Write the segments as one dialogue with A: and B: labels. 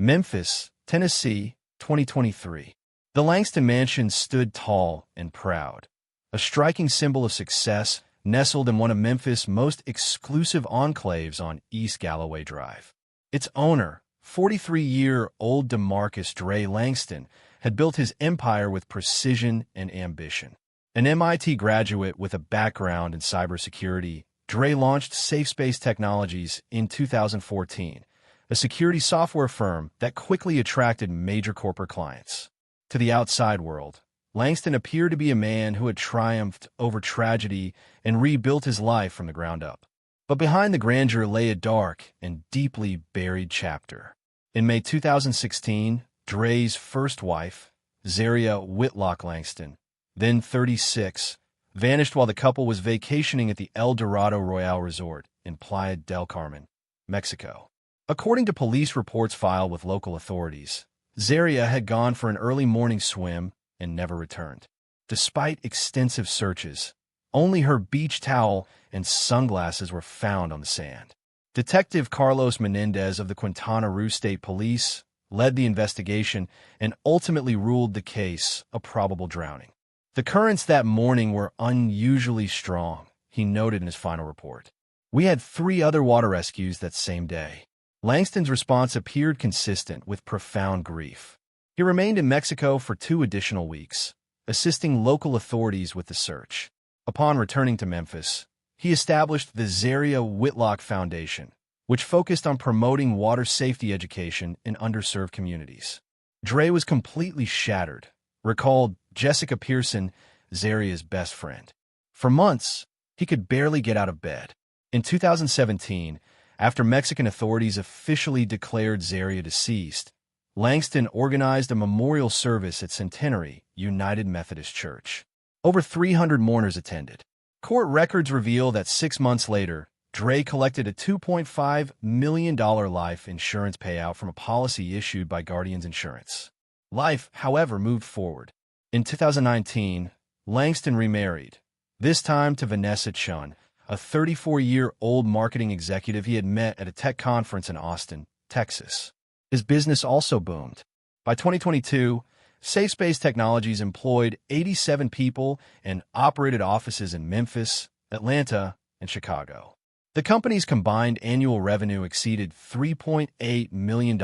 A: Memphis, Tennessee, 2023. The Langston Mansion stood tall and proud, a striking symbol of success nestled in one of Memphis' most exclusive enclaves on East Galloway Drive. Its owner, 43-year-old DeMarcus Dre Langston, had built his empire with precision and ambition. An MIT graduate with a background in cybersecurity, Dre launched SafeSpace Technologies in 2014, a security software firm that quickly attracted major corporate clients. To the outside world, Langston appeared to be a man who had triumphed over tragedy and rebuilt his life from the ground up. But behind the grandeur lay a dark and deeply buried chapter. In May 2016, Dre's first wife, Zaria Whitlock Langston, then 36, vanished while the couple was vacationing at the El Dorado Royale Resort in Playa del Carmen, Mexico. According to police reports filed with local authorities, Zaria had gone for an early morning swim and never returned. Despite extensive searches, only her beach towel and sunglasses were found on the sand. Detective Carlos Menendez of the Quintana Roo State Police led the investigation and ultimately ruled the case a probable drowning. The currents that morning were unusually strong, he noted in his final report. We had 3 other water rescues that same day. Langston's response appeared consistent with profound grief. He remained in Mexico for 2 additional weeks, assisting local authorities with the search. Upon returning to Memphis, he established the Zaria Whitlock Foundation, which focused on promoting water safety education in underserved communities. Dre was completely shattered, recalled Jessica Pearson, Zaria's best friend. For months, he could barely get out of bed. In 2017, after Mexican authorities officially declared Zaria deceased, Langston organized a memorial service at Centenary United Methodist Church. Over 300 mourners attended. Court records reveal that 6 months later, Dre collected a $2.5 million life insurance payout from a policy issued by Guardians Insurance. Life, however, moved forward. In 2019, Langston remarried, this time to Vanessa Chun, a 34-year-old marketing executive he had met at a tech conference in Austin, Texas. His business also boomed. By 2022, SafeSpace Technologies employed 87 people and operated offices in Memphis, Atlanta, and Chicago. The company's combined annual revenue exceeded $3.8 million,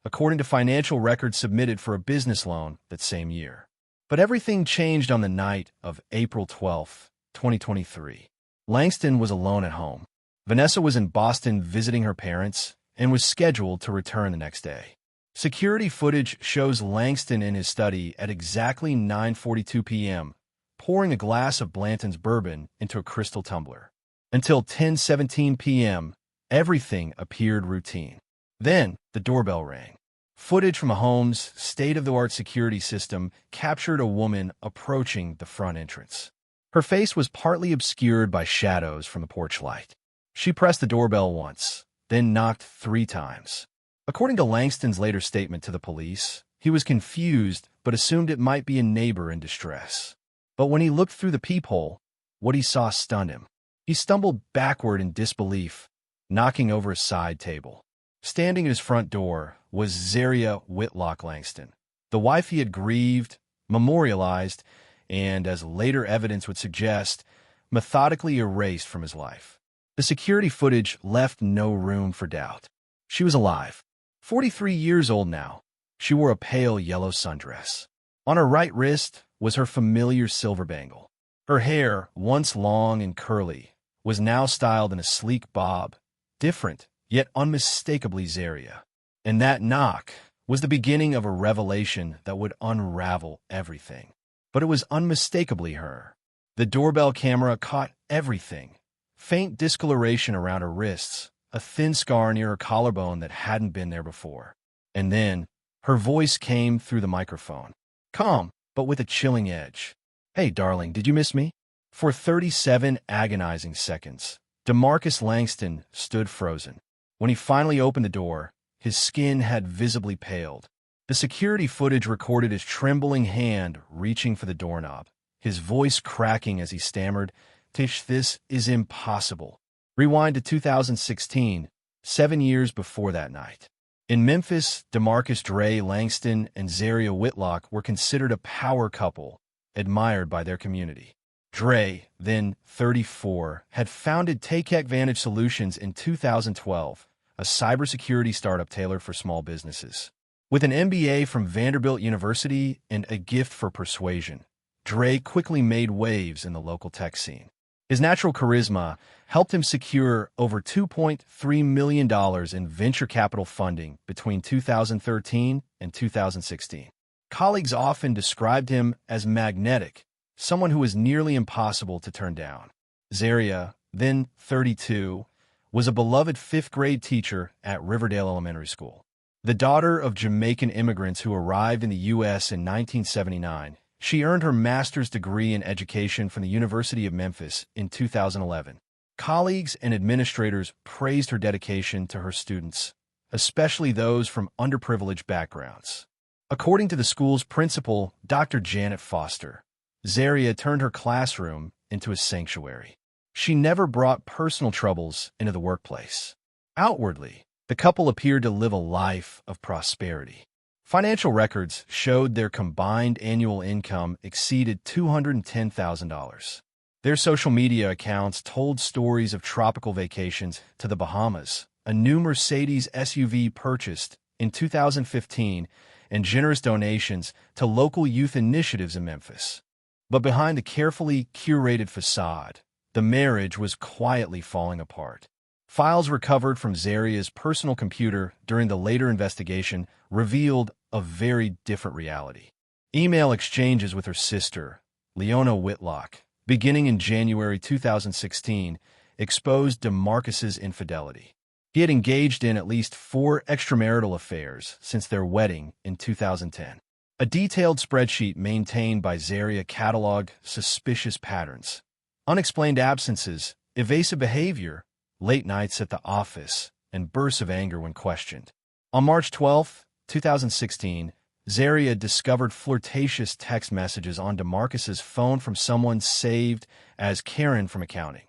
A: according to financial records submitted for a business loan that same year. But everything changed on the night of April 12, 2023. Langston was alone at home. Vanessa was in Boston visiting her parents and was scheduled to return the next day. Security footage shows Langston in his study at exactly 9:42 p.m., pouring a glass of Blanton's bourbon into a crystal tumbler. Until 10:17 p.m., everything appeared routine. Then, the doorbell rang. Footage from a home's state-of-the-art security system captured a woman approaching the front entrance. Her face was partly obscured by shadows from the porch light. She pressed the doorbell once, then knocked 3 times. According to Langston's later statement to the police, he was confused but assumed it might be a neighbor in distress. But when he looked through the peephole, what he saw stunned him. He stumbled backward in disbelief, knocking over a side table. Standing at his front door was Zaria Whitlock Langston, the wife he had grieved, memorialized, and, as later evidence would suggest, methodically erased from his life. The security footage left no room for doubt. She was alive. 43 years old now, she wore a pale yellow sundress. On her right wrist was her familiar silver bangle. Her hair, once long and curly, was now styled in a sleek bob, different, yet unmistakably Zaria. And that knock was the beginning of a revelation that would unravel everything. But it was unmistakably her. The doorbell camera caught everything. Faint discoloration around her wrists, a thin scar near her collarbone that hadn't been there before. And then, her voice came through the microphone. Calm, but with a chilling edge. Hey, darling, did you miss me? For 37 agonizing seconds, DeMarcus Langston stood frozen. When he finally opened the door, his skin had visibly paled. The security footage recorded his trembling hand reaching for the doorknob, his voice cracking as he stammered, "Tish, this is impossible." Rewind to 2016, 7 years before that night. In Memphis, DeMarcus Dre Langston and Zaria Whitlock were considered a power couple, admired by their community. Dre, then 34, had founded Take Advantage Solutions in 2012, a cybersecurity startup tailored for small businesses. With an MBA from Vanderbilt University and a gift for persuasion, Dre quickly made waves in the local tech scene. His natural charisma helped him secure over $2.3 million in venture capital funding between 2013 and 2016. Colleagues often described him as magnetic, someone who was nearly impossible to turn down. Zaria, then 32, was a beloved fifth-grade teacher at Riverdale Elementary School. The daughter of Jamaican immigrants who arrived in the U.S. in 1979, she earned her master's degree in education from the University of Memphis in 2011. Colleagues and administrators praised her dedication to her students, especially those from underprivileged backgrounds. According to the school's principal, Dr. Janet Foster, Zaria turned her classroom into a sanctuary. She never brought personal troubles into the workplace. Outwardly, the couple appeared to live a life of prosperity. Financial records showed their combined annual income exceeded $210,000. Their social media accounts told stories of tropical vacations to the Bahamas, a new Mercedes SUV purchased in 2015, and generous donations to local youth initiatives in Memphis. But behind the carefully curated facade, the marriage was quietly falling apart. Files recovered from Zaria's personal computer during the later investigation revealed a very different reality. Email exchanges with her sister, Leona Whitlock, beginning in January 2016, exposed DeMarcus's infidelity. He had engaged in at least 4 extramarital affairs since their wedding in 2010. A detailed spreadsheet maintained by Zaria cataloged suspicious patterns, unexplained absences, evasive behavior, late nights at the office, and bursts of anger when questioned. On March 12, 2016, Zaria discovered flirtatious text messages on DeMarcus's phone from someone saved as Karen from accounting,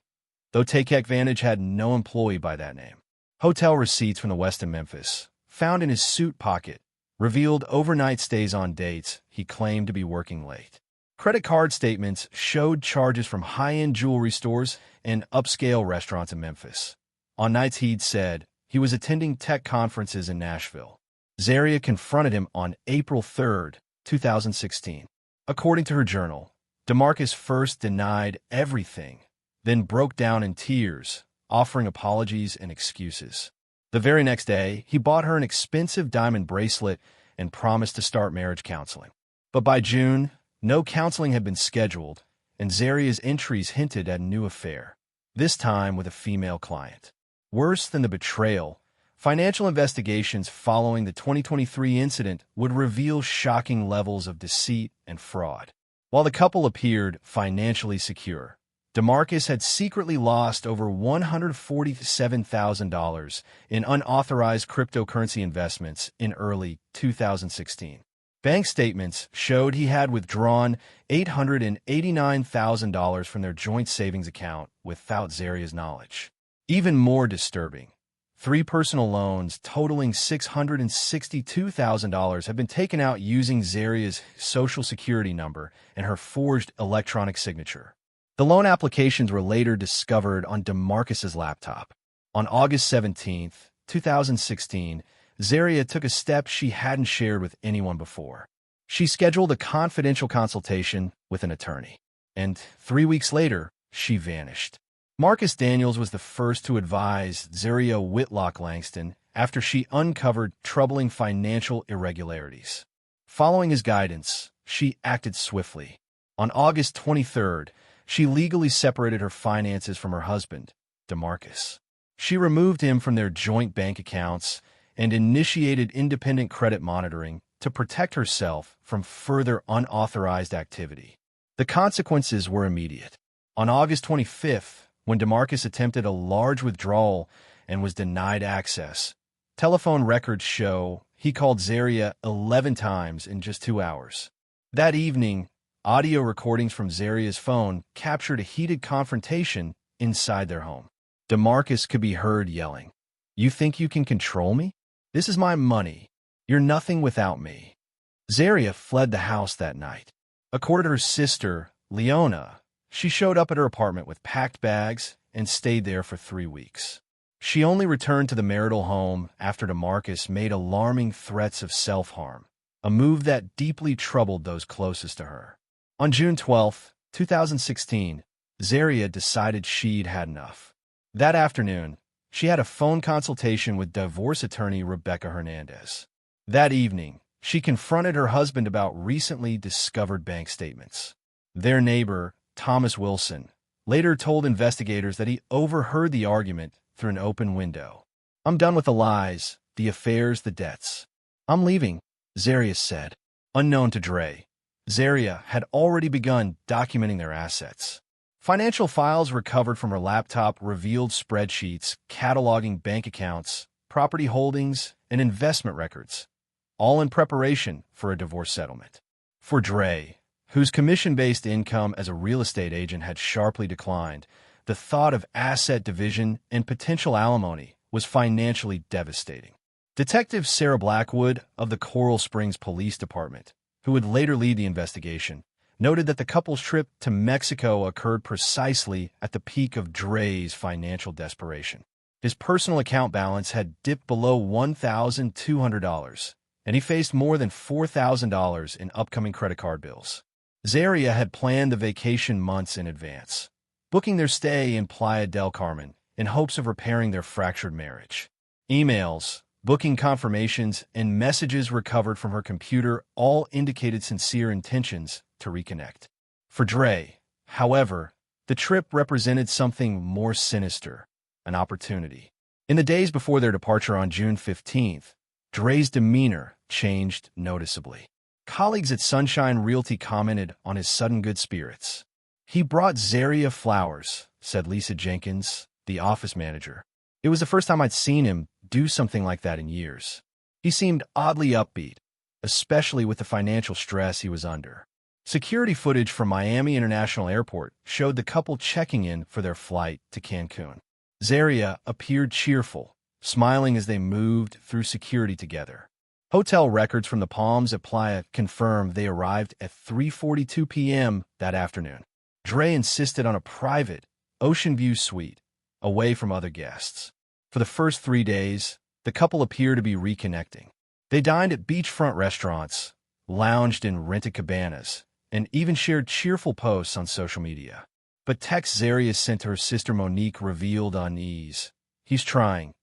A: though Take Advantage had no employee by that name. Hotel receipts from the Westin Memphis, found in his suit pocket, revealed overnight stays on dates he claimed to be working late. Credit card statements showed charges from high-end jewelry stores and upscale restaurants in Memphis. On nights he'd said he was attending tech conferences in Nashville. Zaria confronted him on April 3, 2016. According to her journal, DeMarcus first denied everything, then broke down in tears, offering apologies and excuses. The very next day, he bought her an expensive diamond bracelet and promised to start marriage counseling. But by June, no counseling had been scheduled, and Zaria's entries hinted at a new affair, this time with a female client. Worse than the betrayal, financial investigations following the 2023 incident would reveal shocking levels of deceit and fraud. While the couple appeared financially secure, DeMarcus had secretly lost over $147,000 in unauthorized cryptocurrency investments in early 2016. Bank statements showed he had withdrawn $889,000 from their joint savings account without Zaria's knowledge. Even more disturbing, 3 personal loans totaling $662,000 have been taken out using Zaria's Social Security number and her forged electronic signature. The loan applications were later discovered on DeMarcus's laptop. On August 17, 2016, Zaria took a step she hadn't shared with anyone before. She scheduled a confidential consultation with an attorney. And 3 weeks later, she vanished. Marcus Daniels was the first to advise Zaria Whitlock Langston after she uncovered troubling financial irregularities. Following his guidance, she acted swiftly. On August 23rd, she legally separated her finances from her husband, DeMarcus. She removed him from their joint bank accounts and initiated independent credit monitoring to protect herself from further unauthorized activity. The consequences were immediate. On August 25th, when DeMarcus attempted a large withdrawal and was denied access, telephone records show he called Zaria 11 times in just 2 hours. That evening, audio recordings from Zaria's phone captured a heated confrontation inside their home. DeMarcus could be heard yelling, "You think you can control me? This is my money. You're nothing without me. Zaria fled the house that night. According to her sister, Leona, she showed up at her apartment with packed bags and stayed there for 3 weeks. She only returned to the marital home after DeMarcus made alarming threats of self-harm, a move that deeply troubled those closest to her. On June 12, 2016, Zaria decided she'd had enough. That afternoon, she had a phone consultation with divorce attorney Rebecca Hernandez. That evening, she confronted her husband about recently discovered bank statements. Their neighbor, Thomas Wilson, later told investigators that he overheard the argument through an open window. "I'm done with the lies, the affairs, the debts. I'm leaving," Zaria said. Unknown to Dre, Zaria had already begun documenting their assets. Financial files recovered from her laptop revealed spreadsheets cataloging bank accounts, property holdings, and investment records, all in preparation for a divorce settlement. For Dre, whose commission-based income as a real estate agent had sharply declined, the thought of asset division and potential alimony was financially devastating. Detective Sarah Blackwood of the Coral Springs Police Department, who would later lead the investigation, noted that the couple's trip to Mexico occurred precisely at the peak of Dre's financial desperation. His personal account balance had dipped below $1,200, and he faced more than $4,000 in upcoming credit card bills. Zaria had planned the vacation months in advance, booking their stay in Playa del Carmen in hopes of repairing their fractured marriage. Emails, booking confirmations, and messages recovered from her computer all indicated sincere intentions to reconnect. For Dre, however, the trip represented something more sinister, an opportunity. In the days before their departure on June 15th, Dre's demeanor changed noticeably. Colleagues at Sunshine Realty commented on his sudden good spirits. "He brought Zaria flowers," said Lisa Jenkins, the office manager. "It was the first time I'd seen him do something like that in years. He seemed oddly upbeat, especially with the financial stress he was under." Security footage from Miami International Airport showed the couple checking in for their flight to Cancun. Zaria appeared cheerful, smiling as they moved through security together. Hotel records from the Palms at Playa confirmed they arrived at 3:42 p.m. that afternoon. Dre insisted on a private, ocean view suite, away from other guests. For the first 3 days, the couple appeared to be reconnecting. They dined at beachfront restaurants, lounged in rented cabanas, and even shared cheerful posts on social media. But texts Zaria sent to her sister Monique revealed unease. "He's trying,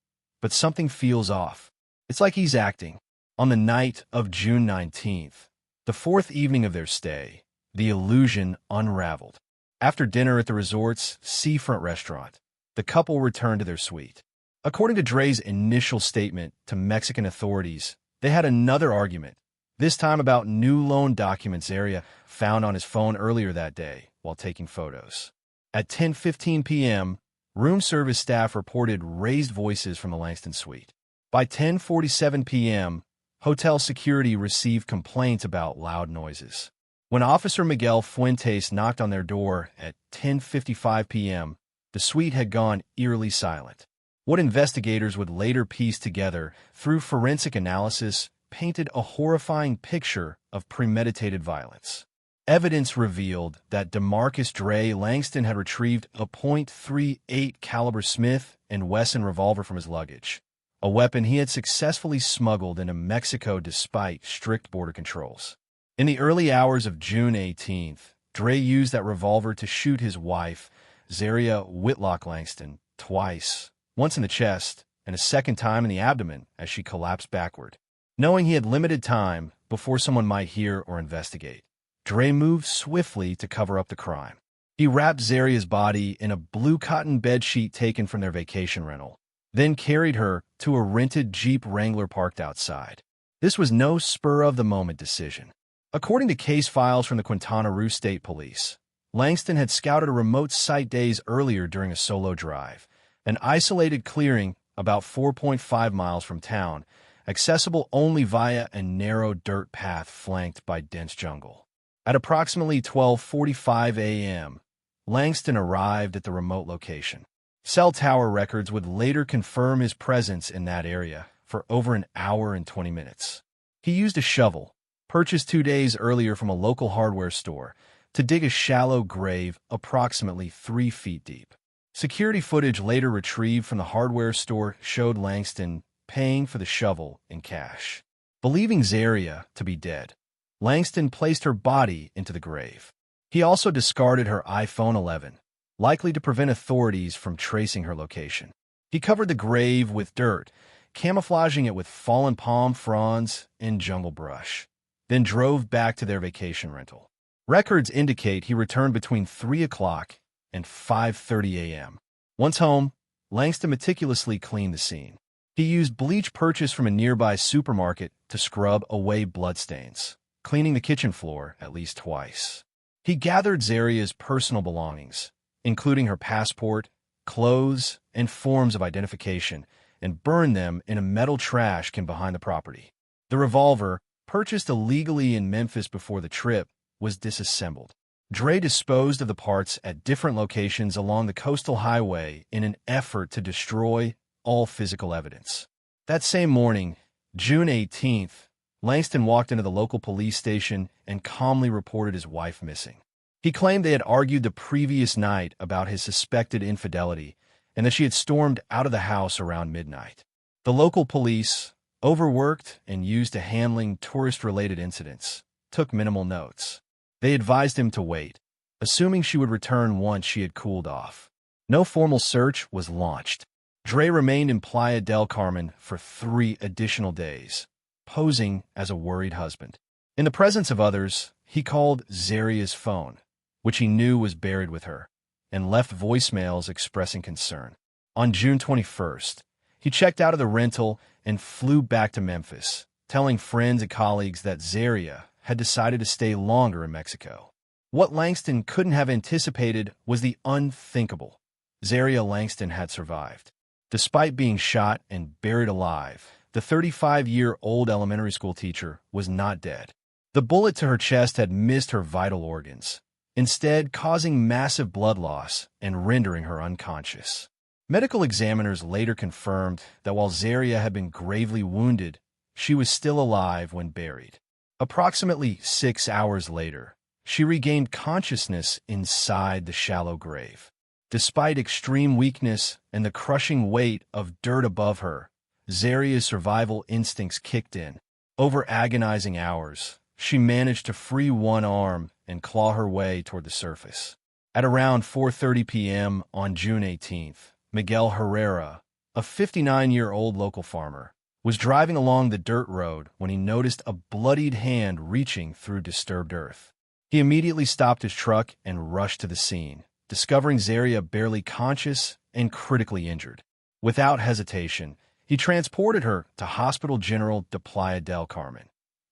A: but something feels off. It's like he's acting." On the night of June 19th, the 4th evening of their stay, the illusion unraveled. After dinner at the resort's seafront restaurant, the couple returned to their suite. According to Dre's initial statement to Mexican authorities, they had another argument, this time about new loan documents Zaria found on his phone earlier that day while taking photos. At 10:15 p.m., room service staff reported raised voices from the Langston suite. By 10:47 p.m., hotel security received complaints about loud noises. When Officer Miguel Fuentes knocked on their door at 10:55 p.m., the suite had gone eerily silent. What investigators would later piece together through forensic analysis painted a horrifying picture of premeditated violence. Evidence revealed that DeMarcus Dre Langston had retrieved a .38 caliber Smith & Wesson revolver from his luggage, a weapon he had successfully smuggled into Mexico despite strict border controls. In the early hours of June 18th, Dre used that revolver to shoot his wife, Zaria Whitlock Langston, twice, once in the chest and a second time in the abdomen as she collapsed backward. Knowing he had limited time before someone might hear or investigate, Dre moved swiftly to cover up the crime. He wrapped Zaria's body in a blue cotton bedsheet taken from their vacation rental, then carried her to a rented Jeep Wrangler parked outside. This was no spur-of-the-moment decision. According to case files from the Quintana Roo State Police, Langston had scouted a remote site days earlier during a solo drive, an isolated clearing about 4.5 miles from town, accessible only via a narrow dirt path flanked by dense jungle. At approximately 12:45 a.m., Langston arrived at the remote location. Cell tower records would later confirm his presence in that area for over an hour and 20 minutes. He used a shovel, purchased 2 days earlier from a local hardware store, to dig a shallow grave approximately 3 feet deep. Security footage later retrieved from the hardware store showed Langston paying for the shovel in cash. Believing Zaria to be dead, Langston placed her body into the grave. He also discarded her iPhone 11, likely to prevent authorities from tracing her location. He covered the grave with dirt, camouflaging it with fallen palm fronds and jungle brush, then drove back to their vacation rental. Records indicate he returned between 3 o'clock and 5:30 a.m. Once home, Langston meticulously cleaned the scene. He used bleach purchased from a nearby supermarket to scrub away bloodstains, cleaning the kitchen floor at least twice. He gathered Zaria's personal belongings, including her passport, clothes, and forms of identification, and burned them in a metal trash can behind the property. The revolver, purchased illegally in Memphis before the trip, was disassembled. Dre disposed of the parts at different locations along the coastal highway in an effort to destroy all physical evidence. That same morning, June 18th, Langston walked into the local police station and calmly reported his wife missing. He claimed they had argued the previous night about his suspected infidelity and that she had stormed out of the house around midnight. The local police, overworked and used to handling tourist-related incidents, took minimal notes. They advised him to wait, assuming she would return once she had cooled off. No formal search was launched. Dre remained in Playa del Carmen for 3 additional days, posing as a worried husband. In the presence of others, he called Zaria's phone, which he knew was buried with her, and left voicemails expressing concern. On June 21st, he checked out of the rental and flew back to Memphis, telling friends and colleagues that Zaria had decided to stay longer in Mexico. What Langston couldn't have anticipated was the unthinkable. Zaria Langston had survived. Despite being shot and buried alive, the 35-year-old elementary school teacher was not dead. The bullet to her chest had missed her vital organs, instead causing massive blood loss and rendering her unconscious. Medical examiners later confirmed that while Zaria had been gravely wounded, she was still alive when buried. Approximately 6 hours later, she regained consciousness inside the shallow grave. Despite extreme weakness and the crushing weight of dirt above her, Zaria's survival instincts kicked in. Over agonizing hours, she managed to free one arm and claw her way toward the surface. At around 4:30 p.m. on June 18th, Miguel Herrera, a 59-year-old local farmer, was driving along the dirt road when he noticed a bloodied hand reaching through disturbed earth. He immediately stopped his truck and rushed to the scene, discovering Zaria barely conscious and critically injured. Without hesitation, he transported her to Hospital General de Playa del Carmen,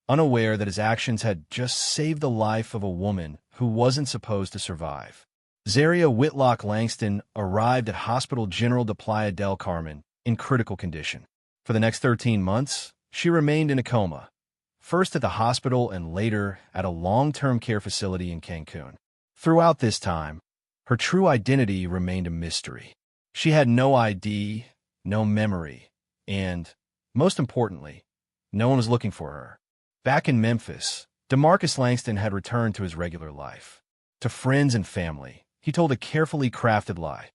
A: unaware that his actions had just saved the life of a woman who wasn't supposed to survive. Zaria Whitlock Langston arrived at Hospital General de Playa del Carmen in critical condition. For the next 13 months, she remained in a coma, first at the hospital and later at a long-term care facility in Cancun. Throughout this time, her true identity remained a mystery. She had no ID, no memory, and, most importantly, no one was looking for her. Back in Memphis, DeMarcus Langston had returned to his regular life. To friends and family, he told a carefully crafted lie.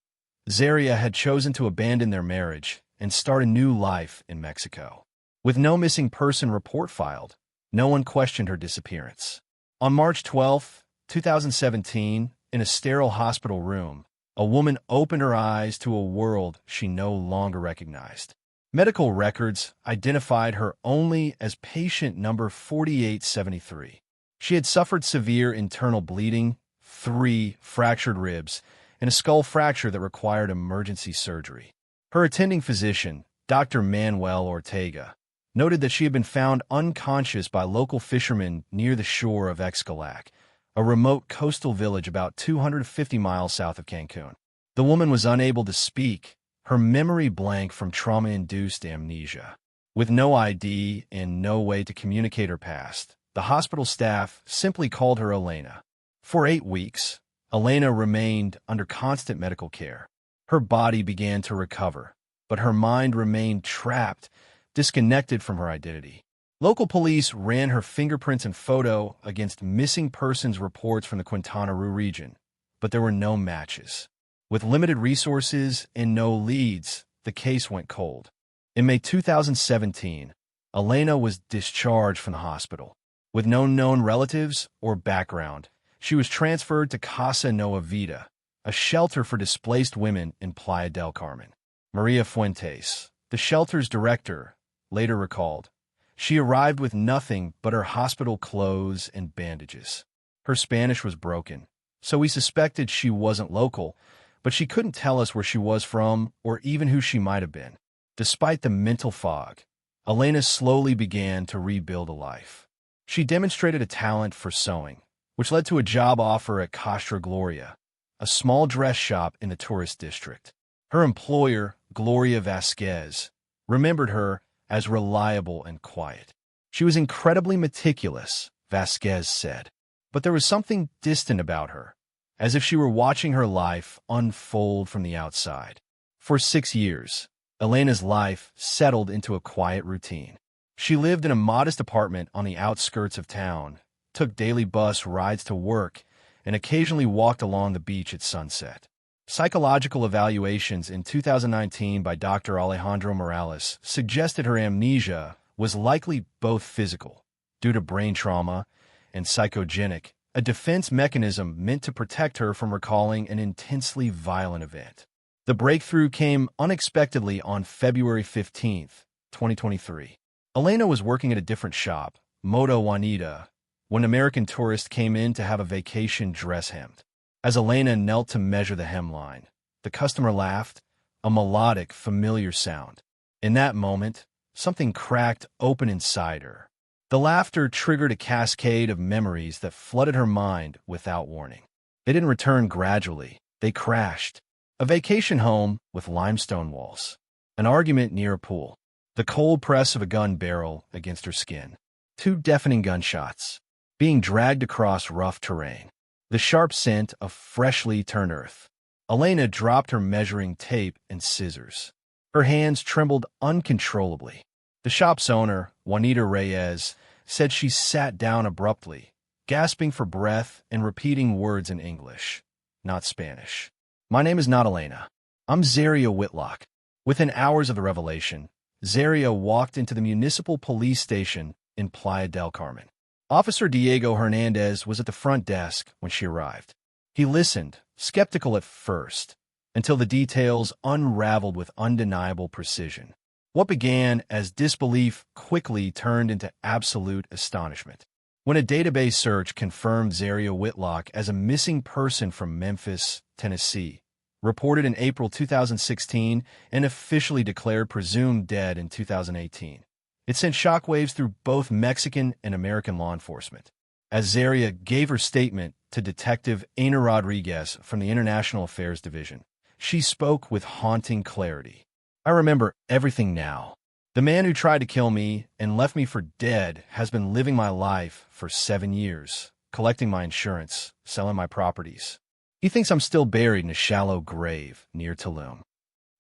A: Zaria had chosen to abandon their marriage and start a new life in Mexico. With no missing person report filed, no one questioned her disappearance. On March 12, 2017, in a sterile hospital room, a woman opened her eyes to a world she no longer recognized. Medical records identified her only as patient number 4873. She had suffered severe internal bleeding, 3 fractured ribs, and a skull fracture that required emergency surgery. Her attending physician, Dr. Manuel Ortega, noted that she had been found unconscious by local fishermen near the shore of Xcalac, a remote coastal village about 250 miles south of Cancun. The woman was unable to speak, her memory blank from trauma-induced amnesia. With no ID and no way to communicate her past, the hospital staff simply called her Elena. For 8 weeks, Elena remained under constant medical care. Her body began to recover, but her mind remained trapped disconnected from her identity. Local police ran her fingerprints and photo against missing persons reports from the Quintana Roo region, but there were no matches. With limited resources and no leads, the case went cold. In May 2017, Elena was discharged from the hospital. With no known relatives or background, she was transferred to Casa Nova Vida, a shelter for displaced women in Playa del Carmen. Maria Fuentes, the shelter's director, later recalled, "She arrived with nothing but her hospital clothes and bandages. Her Spanish was broken, so we suspected she wasn't local, but she couldn't tell us where she was from or even who she might have been." Despite the mental fog, Elena slowly began to rebuild a life. She demonstrated a talent for sewing, which led to a job offer at Costra Gloria, a small dress shop in the tourist district. Her employer, Gloria Vasquez, remembered her as reliable and quiet. She was incredibly meticulous, Vasquez said, but there was something distant about her, as if she were watching her life unfold from the outside. For 6 years, Elena's life settled into a quiet routine. She lived in a modest apartment on the outskirts of town, took daily bus rides to work, and occasionally walked along the beach at sunset. Psychological evaluations in 2019 by Dr. Alejandro Morales suggested her amnesia was likely both physical, due to brain trauma, and psychogenic, a defense mechanism meant to protect her from recalling an intensely violent event. The breakthrough came unexpectedly on February 15, 2023. Elena was working at a different shop, Moda Juanita, when an American tourist came in to have a vacation dress hemmed. As Elena knelt to measure the hemline, the customer laughed, a melodic, familiar sound. In that moment, something cracked open inside her. The laughter triggered a cascade of memories that flooded her mind without warning. They didn't return gradually. They crashed. A vacation home with limestone walls. An argument near a pool. The cold press of a gun barrel against her skin. 2 deafening gunshots. Being dragged across rough terrain. The sharp scent of freshly turned earth. Elena dropped her measuring tape and scissors. Her hands trembled uncontrollably. The shop's owner, Juanita Reyes, said she sat down abruptly, gasping for breath and repeating words in English, not Spanish. "My name is not Elena. I'm Zaria Whitlock." Within hours of the revelation, Zaria walked into the municipal police station in Playa del Carmen. Officer Diego Hernandez was at the front desk when she arrived. He listened, skeptical at first, until the details unraveled with undeniable precision. What began as disbelief quickly turned into absolute astonishment. When a database search confirmed Zaria Whitlock as a missing person from Memphis, Tennessee, reported in April 2016 and officially declared presumed dead in 2018. It sent shockwaves through both Mexican and American law enforcement. As Zaria gave her statement to Detective Ana Rodriguez from the International Affairs Division, she spoke with haunting clarity. "I remember everything now. The man who tried to kill me and left me for dead has been living my life for 7 years, collecting my insurance, selling my properties. He thinks I'm still buried in a shallow grave near Tulum."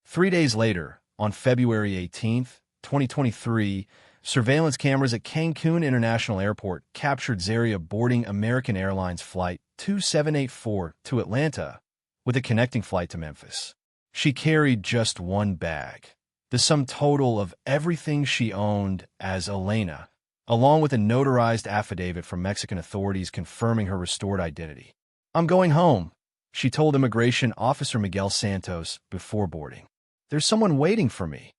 A: 3 days later, on February 18th, 2023, surveillance cameras at Cancun International Airport captured Zaria boarding American Airlines Flight 2784 to Atlanta with a connecting flight to Memphis. She carried just one bag, the sum total of everything she owned as Elena, along with a notarized affidavit from Mexican authorities confirming her restored identity. "I'm going home," she told Immigration Officer Miguel Santos before boarding. "There's someone waiting for me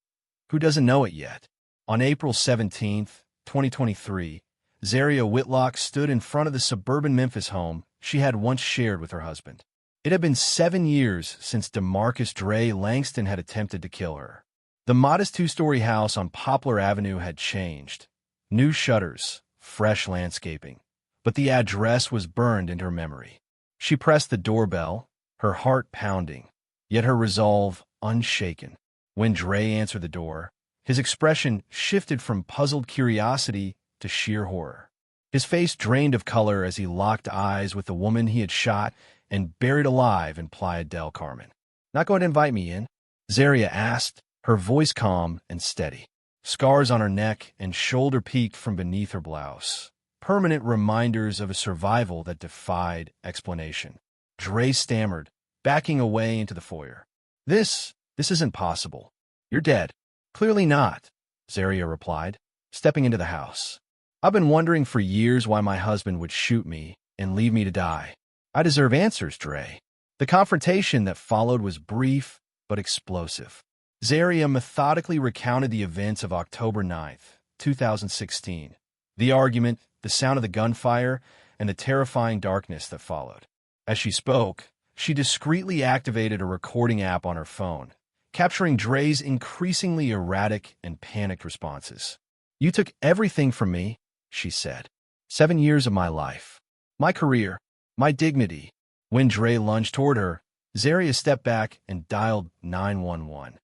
A: who doesn't know it yet." On April 17th, 2023, Zaria Whitlock stood in front of the suburban Memphis home she had once shared with her husband. It had been 7 years since DeMarcus Dre Langston had attempted to kill her. The modest 2-story house on Poplar Avenue had changed. New shutters, fresh landscaping. But the address was burned into her memory. She pressed the doorbell, her heart pounding, yet her resolve unshaken. When Dre answered the door, his expression shifted from puzzled curiosity to sheer horror. His face drained of color as he locked eyes with the woman he had shot and buried alive in Playa del Carmen. "Not going to invite me in?" Zaria asked, her voice calm and steady. Scars on her neck and shoulder peaked from beneath her blouse. Permanent reminders of a survival that defied explanation. Dre stammered, backing away into the foyer. This isn't possible. You're dead. Clearly not, Zaria replied, stepping into the house. I've been wondering for years why my husband would shoot me and leave me to die. I deserve answers, Dre. The confrontation that followed was brief but explosive. Zaria methodically recounted the events of October 9th, 2016. The argument, the sound of the gunfire, and the terrifying darkness that followed. As she spoke, she discreetly activated a recording app on her phone, capturing Dre's increasingly erratic and panicked responses. You took everything from me, she said. 7 years of my life. My career. My dignity. When Dre lunged toward her, Zaria stepped back and dialed 911.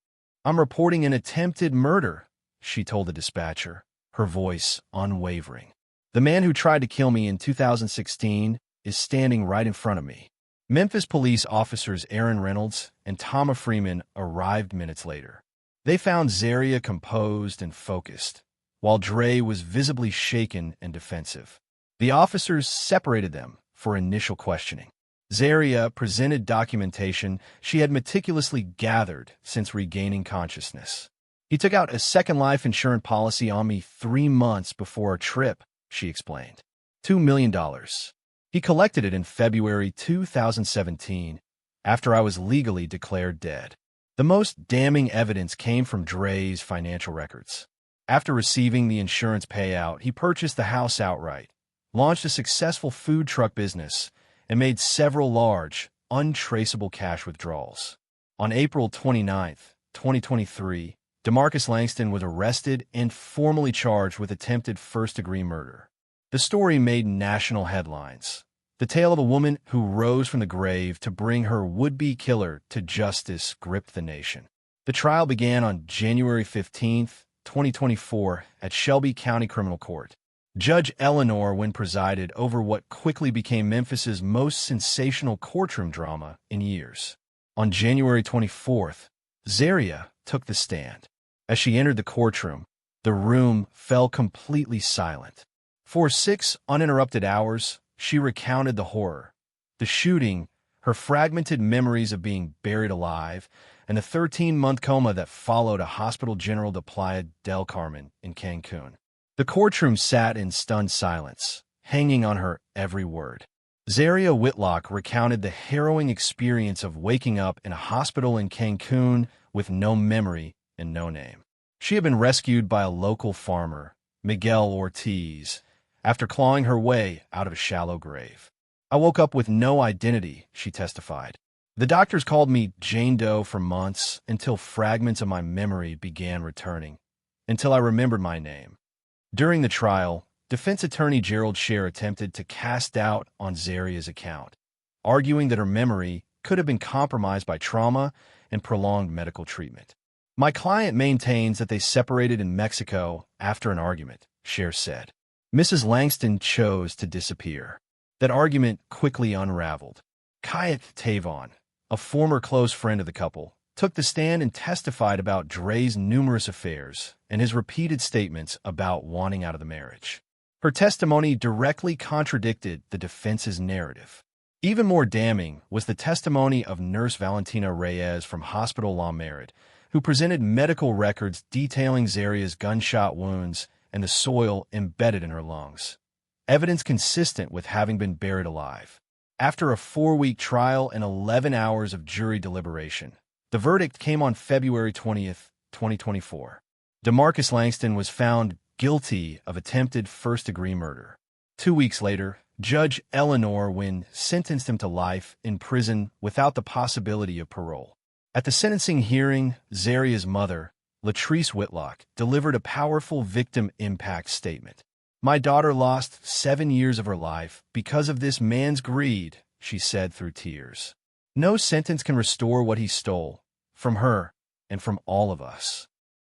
A: I'm reporting an attempted murder, she told the dispatcher, her voice unwavering. The man who tried to kill me in 2016 is standing right in front of me. Memphis police officers Aaron Reynolds and Tama Freeman arrived minutes later. They found Zaria composed and focused, while Dre was visibly shaken and defensive. The officers separated them for initial questioning. Zaria presented documentation she had meticulously gathered since regaining consciousness. He took out a second life insurance policy on me 3 months before our trip, she explained. $2 million. He collected it in February 2017, after I was legally declared dead. The most damning evidence came from Dre's financial records. After receiving the insurance payout, he purchased the house outright, launched a successful food truck business, and made several large, untraceable cash withdrawals. On April 29, 2023, DeMarcus Langston was arrested and formally charged with attempted first-degree murder. The story made national headlines. The tale of a woman who rose from the grave to bring her would-be killer to justice gripped the nation. The trial began on January 15, 2024, at Shelby County Criminal Court. Judge Eleanor Wynn presided over what quickly became Memphis's most sensational courtroom drama in years. On January 24th, Zaria took the stand. As she entered the courtroom, the room fell completely silent. For 6 uninterrupted hours, she recounted the horror, the shooting, her fragmented memories of being buried alive, and the 13-month coma that followed a Hospital General de Playa del Carmen in Cancun. The courtroom sat in stunned silence, hanging on her every word. Zaria Whitlock recounted the harrowing experience of waking up in a hospital in Cancun with no memory and no name. She had been rescued by a local farmer, Miguel Ortiz, after clawing her way out of a shallow grave. I woke up with no identity, she testified. The doctors called me Jane Doe for months until fragments of my memory began returning, until I remembered my name. During the trial, defense attorney Gerald Scher attempted to cast doubt on Zaria's account, arguing that her memory could have been compromised by trauma and prolonged medical treatment. My client maintains that they separated in Mexico after an argument, Scher said. Mrs. Langston chose to disappear. That argument quickly unraveled. Kayat Tavon, a former close friend of the couple, took the stand and testified about Dre's numerous affairs and his repeated statements about wanting out of the marriage. Her testimony directly contradicted the defense's narrative. Even more damning was the testimony of Nurse Valentina Reyes from Hospital La Merced, who presented medical records detailing Zaria's gunshot wounds and the soil embedded in her lungs. Evidence consistent with having been buried alive. After a 4-week trial and 11 hours of jury deliberation, the verdict came on February 20th, 2024. DeMarcus Langston was found guilty of attempted first-degree murder. 2 weeks later, Judge Eleanor Wynn sentenced him to life in prison without the possibility of parole. At the sentencing hearing, Zaria's mother, Latrice Whitlock, delivered a powerful victim impact statement. My daughter lost 7 years of her life because of this man's greed, she said through tears. No sentence can restore what he stole from her and from all of us.